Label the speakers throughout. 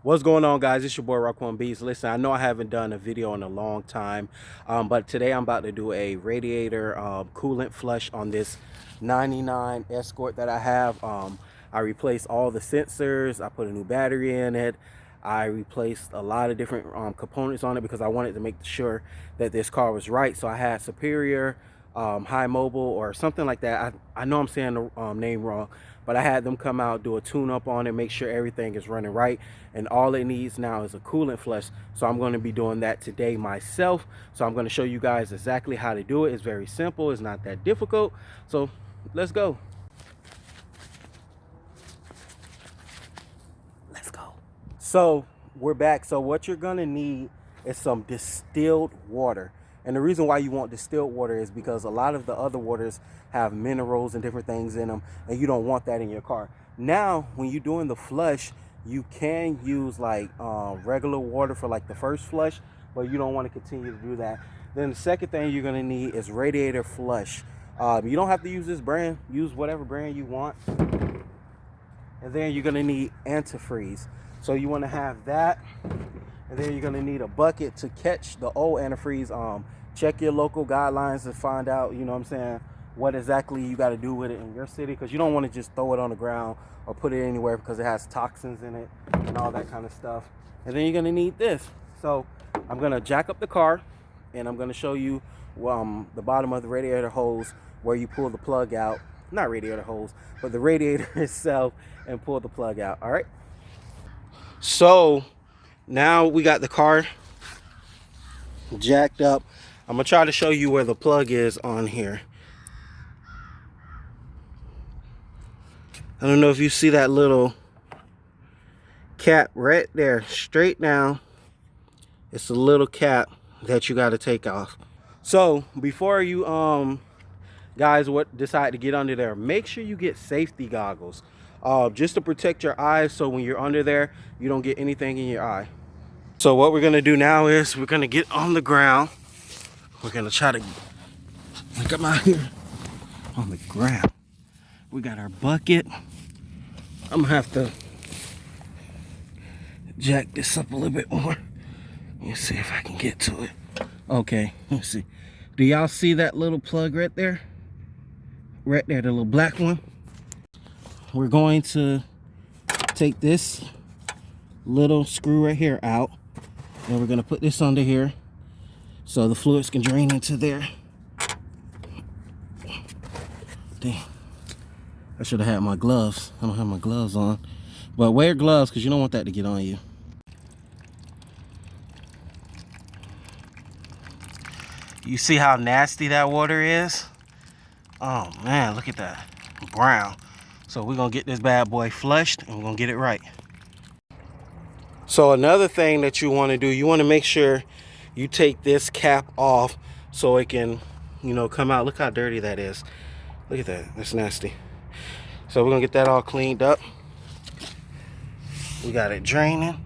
Speaker 1: What's going on, guys? It's your boy Raquan Beats. Listen, I know I haven't done a video in a long time, but today I'm about to do a radiator coolant flush on this 99 Escort that I have. I replaced all the sensors. I put a new battery in it. I replaced a lot of different components on it because I wanted to make sure that this car was right. So I had Superior, High Mobile, or something like that. I know I'm saying the name wrong, but I had them come out, do a tune-up on it, make sure everything is running right, and all it needs now is a coolant flush. So I'm going to be doing that today myself. So I'm going to show you guys exactly how to do it. It's very simple. It's not that difficult. So let's go. Let's go. So we're back. So what you're going to need is some distilled water. And the reason why you want distilled water is because a lot of the other waters have minerals and different things in them, and you don't want that in your car. Now, when you're doing the flush, you can use like regular water for like the first flush, but you don't want to continue to do that. Then the second thing you're going to need is radiator flush. You don't have to use this brand. Use whatever brand you want. And then you're going to need antifreeze. So you want to have that. And then you're going to need a bucket to catch the old antifreeze. Check your local guidelines to find out, you know what I'm saying, what exactly you got to do with it in your city, because you don't want to just throw it on the ground or put it anywhere because it has toxins in it and all that kind of stuff. And then you're going to need this. So I'm going to jack up the car and I'm going to show you the bottom of the radiator hose where you pull the plug out. Not radiator hose, but the radiator itself, and pull the plug out. All right. So now we got the car jacked up. I'm gonna try to show you where the plug is on here. I don't know if you see that little cap right there, straight down. It's a little cap that you got to take off. So before you guys decide to get under there, make sure you get safety goggles, just to protect your eyes, so when you're under there you don't get anything in your eye. So what we're gonna do now is we're gonna get on the ground. We're gonna try to come out here on the ground. We got our bucket. I'm gonna have to jack this up a little bit more. Let's see if I can get to it. Okay, let's see. Do y'all see that little plug right there? Right there, the little black one. We're going to take this little screw right here out, and we're gonna put this under here so the fluids can drain into there. Damn, I should have had my gloves. I don't have my gloves on, but wear gloves because you don't want that to get on you. You see how nasty that water is? Oh man, look at that, brown. So we're gonna get this bad boy flushed and we're gonna get it right. So another thing that you want to do, you want to make sure you take this cap off so it can, you know, come out. Look how dirty that is. Look at that, that's nasty. So we're gonna get that all cleaned up. We got it draining.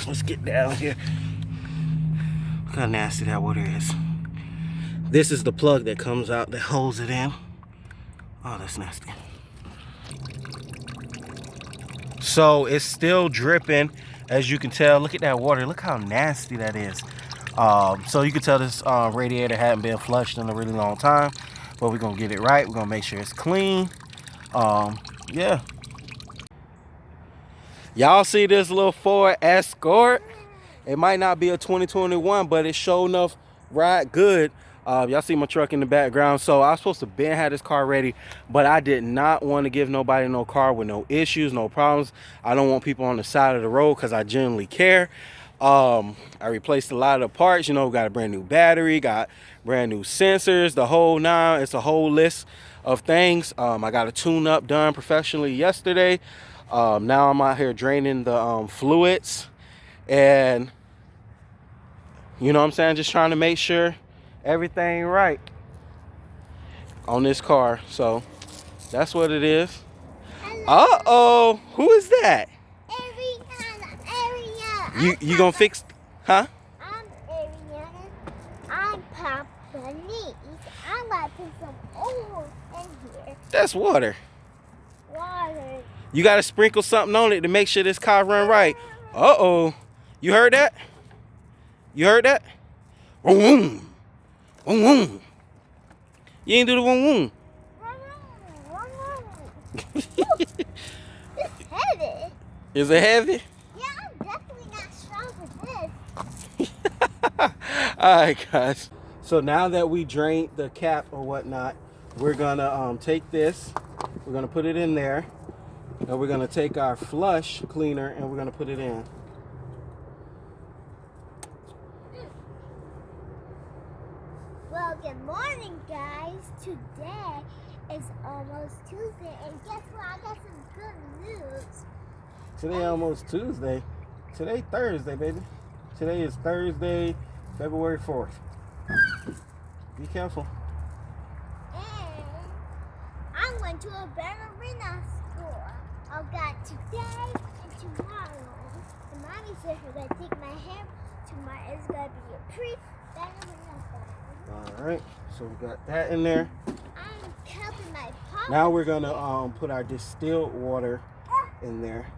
Speaker 1: Let's get down here. Look how nasty that water is. This is the plug that comes out that holds it in. Oh, that's nasty. So it's still dripping, as you can tell. Look at that water. Look how nasty that is. So you can tell this radiator hadn't been flushed in a really long time, but we're gonna get it right. We're gonna make sure it's clean. Yeah. Y'all see this little Ford Escort? It might not be a 2021, but it's sure enough ride good. Y'all see my truck in the background. So I was supposed to have this car ready, but I did not want to give nobody no car with no issues, no problems. I don't want people on the side of the road because I genuinely care. I replaced a lot of the parts. You know, got a brand new battery, got brand new sensors, the whole nine. It's a whole list of things. I got a tune-up done professionally yesterday. Now I'm out here draining the fluids, and you know what I'm saying, just trying to make sure everything right on this car. So that's what it is. Uh-oh, who is that? Ariana. You gonna fix, huh?
Speaker 2: I'm Ariana. I'm Papa Niece. I'm gonna put some oil in here.
Speaker 1: That's water.
Speaker 2: Water.
Speaker 1: You gotta sprinkle something on it to make sure this car run right. Uh-oh. You heard that? You heard that? Vroom, vroom. Vroom, vroom. You ain't do the vroom, vroom.
Speaker 2: It's heavy.
Speaker 1: Is it heavy?
Speaker 2: Yeah, I'm definitely not strong for this.
Speaker 1: Alright, guys. So now that we drained the cap or whatnot, we're gonna take this, we're gonna put it in there, and we're gonna take our flush cleaner and we're gonna put it in.
Speaker 2: Well, good morning, guys. Today is almost Tuesday, and guess what? I got some good news.
Speaker 1: Today almost Tuesday. Today Thursday, baby. Today is Thursday, February 4th. Be careful.
Speaker 2: And I went to a ballerina school. I got today and tomorrow. And mommy said she's gonna take my hair tomorrow. It's gonna be a pre-ballerina school.
Speaker 1: Alright, so we got that in there.
Speaker 2: I'm helping my pop.
Speaker 1: Now we're gonna put our distilled water in there.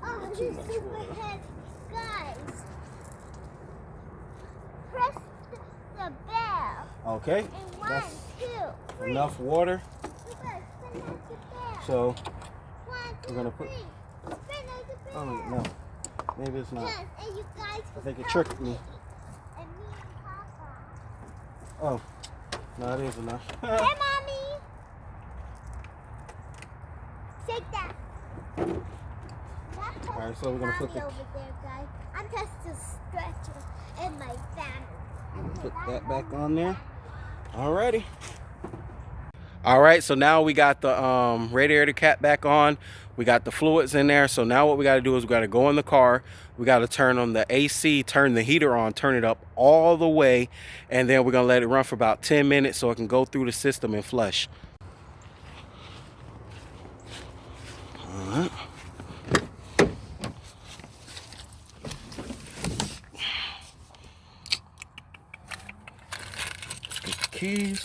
Speaker 2: Oh, this is super heavy. Guys, press the bell.
Speaker 1: Okay,
Speaker 2: And one,
Speaker 1: that's
Speaker 2: 2, 3.
Speaker 1: enough water.
Speaker 2: You guys, spin out the bell.
Speaker 1: So
Speaker 2: 1, 2,
Speaker 1: we're gonna put.
Speaker 2: 3. Spin out the bell.
Speaker 1: Oh no, maybe it's not.
Speaker 2: Yes, and you guys
Speaker 1: I think it
Speaker 2: help
Speaker 1: tricked me.
Speaker 2: And me and Papa.
Speaker 1: Oh, no, it is enough.
Speaker 2: Hey, Mommy. Take that.
Speaker 1: All right, so we're gonna put the.
Speaker 2: over there, guys. I'm just a stretcher in my family.
Speaker 1: Put that back on there. Alrighty. Alright, so now we got the radiator cap back on. We got the fluids in there. So now what we got to do is we got to go in the car. We got to turn on the AC, turn the heater on, turn it up all the way. And then we're going to let it run for about 10 minutes so it can go through the system and flush. Alright. Get the keys.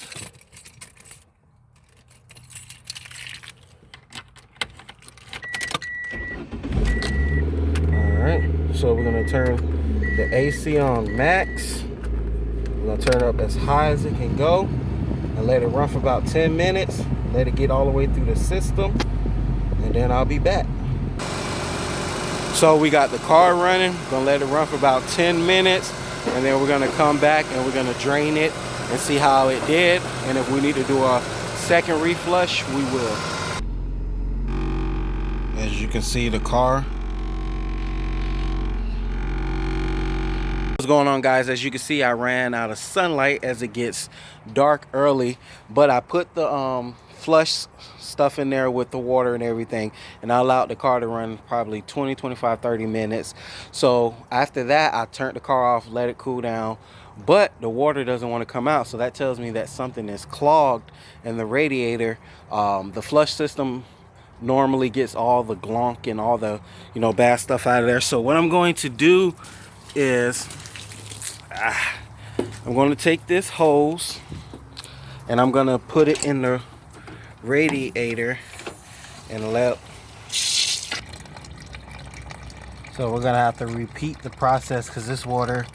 Speaker 1: So we're gonna turn the AC on max. We're gonna turn it up as high as it can go and let it run for about 10 minutes. Let it get all the way through the system, and then I'll be back. So we got the car running. Gonna let it run for about 10 minutes, and then we're gonna come back and we're gonna drain it and see how it did. And if we need to do a second reflush, we will. As you can see, the car. What's going on, guys? As you can see, I ran out of sunlight as it gets dark early, but I put the flush stuff in there with the water and everything, and I allowed the car to run probably 20, 25, 30 minutes. So after that, I turned the car off, let it cool down, but the water doesn't want to come out. So that tells me that something is clogged in the radiator. The flush system normally gets all the glunk and all the bad stuff out of there. So what I'm going to do is I'm going to take this hose and I'm going to put it in the radiator and let. So we're going to have to repeat the process because this water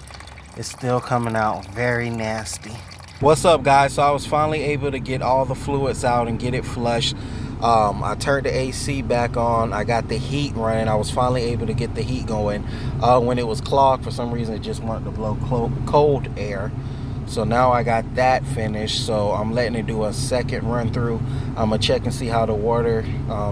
Speaker 1: is still coming out very nasty. What's up, guys? So I was finally able to get all the fluids out and get it flushed. I turned the AC back on. I got the heat running. I was finally able to get the heat going. When it was clogged, for some reason, it just wanted to blow cold air. So now I got that finished. So I'm letting it do a second run through. I'm going to check and see how the water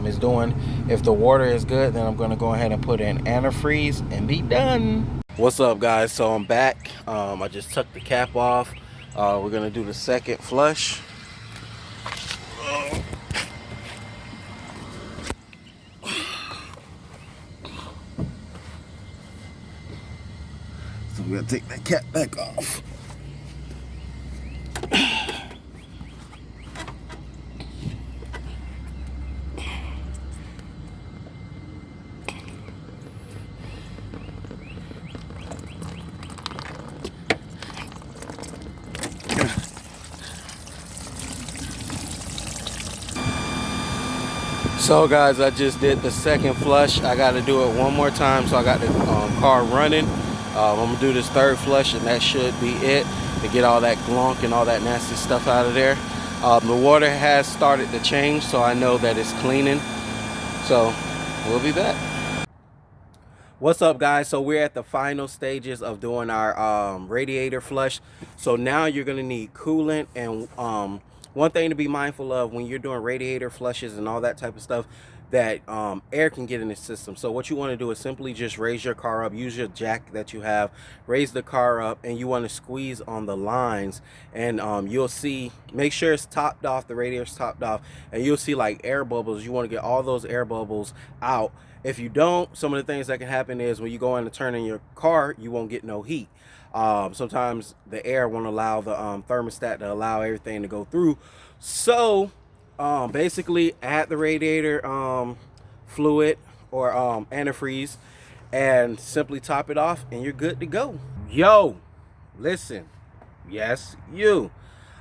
Speaker 1: is doing. If the water is good, then I'm going to go ahead and put in antifreeze and be done. What's up, guys? So I'm back. I just took the cap off. We're going to do the second flush. We gotta take that cap back off. So guys, I just did the second flush. I got to do it one more time, so I got the car running. I'm gonna do this third flush, and that should be it to get all that glunk and all that nasty stuff out of there. The water has started to change, so I know that it's cleaning. So we'll be back. What's up, guys? So we're at the final stages of doing our radiator flush. So now you're gonna need coolant, and one thing to be mindful of when you're doing radiator flushes and all that type of stuff, that air can get in the system. So what you want to do is simply just raise your car up, use your jack that you have, raise the car up, and you want to squeeze on the lines, and you'll see, make sure it's topped off, the radiator's topped off, and you'll see like air bubbles. You want to get all those air bubbles out. If you don't, some of the things that can happen is when you go in to turn in your car, you won't get no heat. Sometimes the air won't allow the thermostat to allow everything to go through. So basically add the radiator fluid or antifreeze and simply top it off, and you're good to go. Yo, listen, yes, you.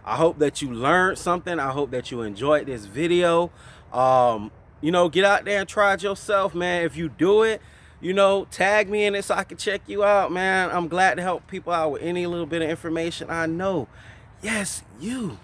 Speaker 1: I hope that you learned something. I hope that you enjoyed this video. You know, get out there and try it yourself, man. If you do it, you know, tag me in it so I can check you out, man. I'm glad to help people out with any little bit of information I know. Yes, you.